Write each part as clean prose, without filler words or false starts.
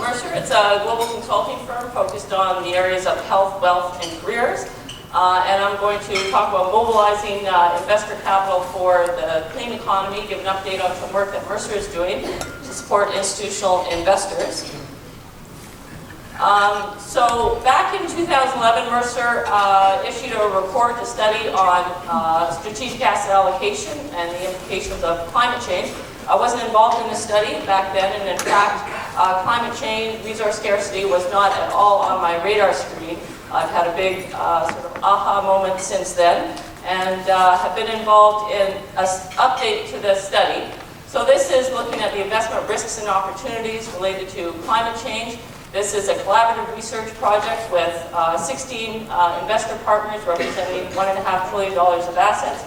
Mercer. It's a global consulting firm focused on the areas of health, wealth, and careers. And I'm going to talk about mobilizing investor capital for the clean economy, give an update on some work that Mercer is doing to support institutional investors. So back in 2011, Mercer issued a report, a study on strategic asset allocation and the implications of climate change. I wasn't involved in this study back then, and in fact, climate change, resource scarcity was not at all on my radar screen. I've had a big sort of aha moment since then, and have been involved in an update to the study. So this is looking at the investment risks and opportunities related to climate change. This is a collaborative research project with 16 investor partners representing $1.5 trillion of assets,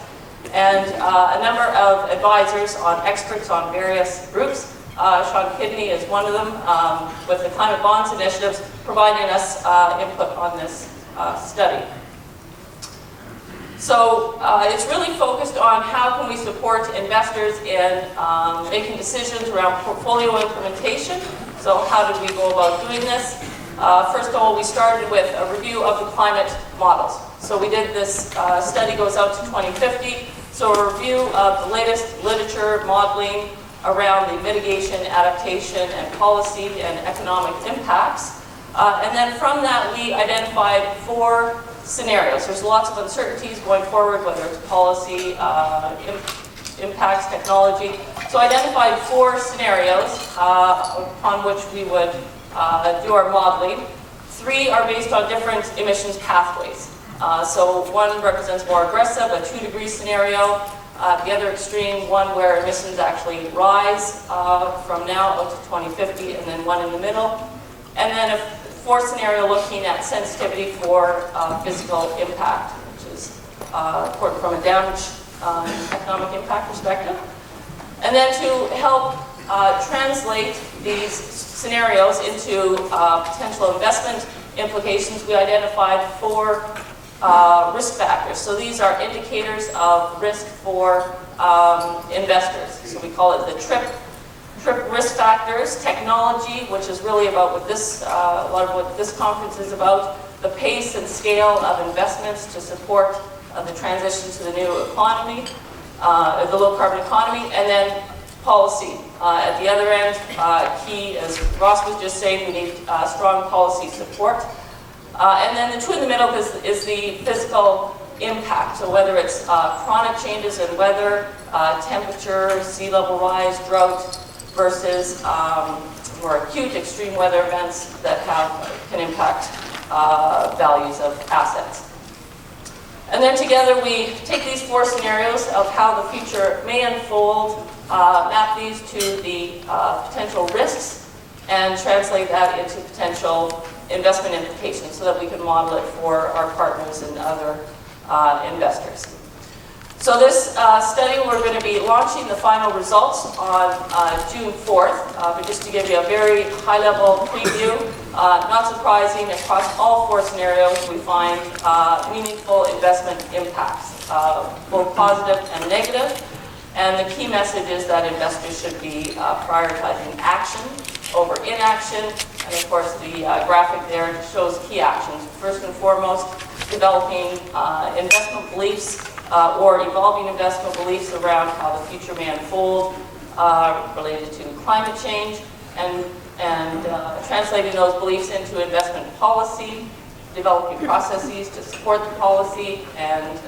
and a number of advisors experts on various groups. Sean Kidney is one of them, with the Climate Bonds Initiatives, providing us input on this study. So it's really focused on how can we support investors in making decisions around portfolio implementation. So how did we go about doing this? First of all, we started with a review of the climate models. So we did this study goes out to 2050. So a review of the latest literature modeling around the mitigation, adaptation, and policy and economic impacts. And then from that, we identified 4 scenarios. There's lots of uncertainties going forward, whether it's policy, impacts, technology. So identified 4 scenarios upon which we would do our modeling. 3 are based on different emissions pathways. So one represents more aggressive, a 2-degree scenario. The other extreme, one where emissions actually rise from now out to 2050, and then one in the middle. And then a 4th scenario looking at sensitivity for physical impact, which is important from a damage economic impact perspective. And then to help translate these scenarios into potential investment implications, we identified 4 risk factors. So these are indicators of risk for investors. So we call it the TRIP risk factors. Technology, which is really about what this, a lot of what this conference is about, the pace and scale of investments to support the transition to the new economy, the low carbon economy, and then policy. At the other end, key, as Ross was just saying, we need strong policy support. And then the 2 in the middle is the physical impact. So whether it's chronic changes in weather, temperature, sea level rise, drought, versus more acute extreme weather events that can impact values of assets. And then together we take these 4 scenarios of how the future may unfold, map these to the potential risks, and translate that into potential investment implications so that we can model it for our partners and other investors. So this study, we're going to be launching the final results on June 4th, but just to give you a very high-level preview, not surprising, across all 4 scenarios we find meaningful investment impacts, both positive and negative. And the key message is that investors should be prioritizing action over inaction. And of course, the graphic there shows key actions. First and foremost, developing investment beliefs or evolving investment beliefs around how the future may unfold related to climate change, and translating those beliefs into investment policy, developing processes to support the policy, and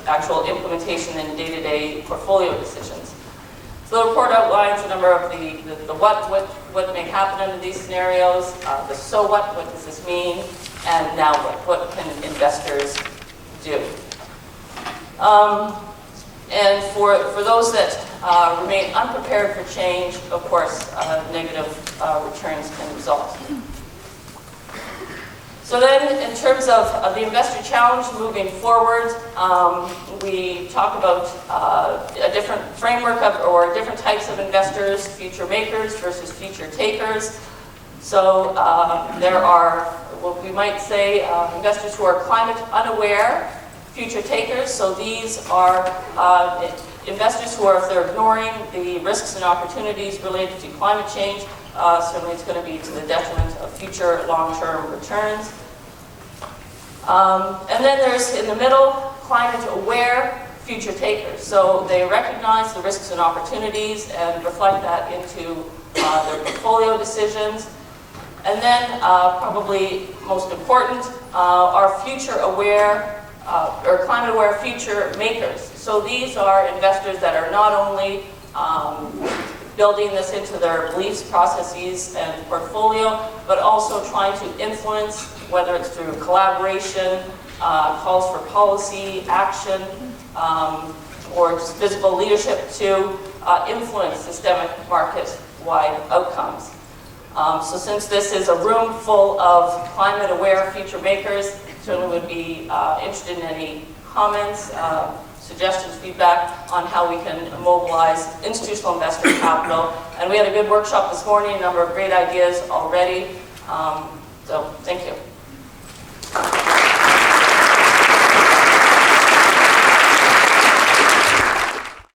actual implementation in day-to-day portfolio decisions. So the report outlines a number of the what may happen under these scenarios, the so what does this mean, and now what can investors do. And for those that remain unprepared for change, of course, negative returns can result. So then, in terms of the investor challenge moving forward, we talk about a different framework or different types of investors, future makers versus future takers. So there are what we might say investors who are climate unaware, future takers. So these are investors who are, if they're ignoring the risks and opportunities related to climate change, certainly it's going to be to the detriment of future long-term returns. And then there's, in the middle, climate-aware future takers. So they recognize the risks and opportunities and reflect that into their portfolio decisions. And then, probably most important, are future-aware or climate-aware future makers. So these are investors that are not only building this into their beliefs, processes, and portfolio, but also trying to influence, whether it's through collaboration, calls for policy, action, or just visible leadership to influence systemic market-wide outcomes. So since this is a room full of climate-aware future makers, certainly would be interested in any comments, suggestions, feedback on how we can mobilize institutional investor capital. And we had a good workshop this morning, a number of great ideas already. So thank you.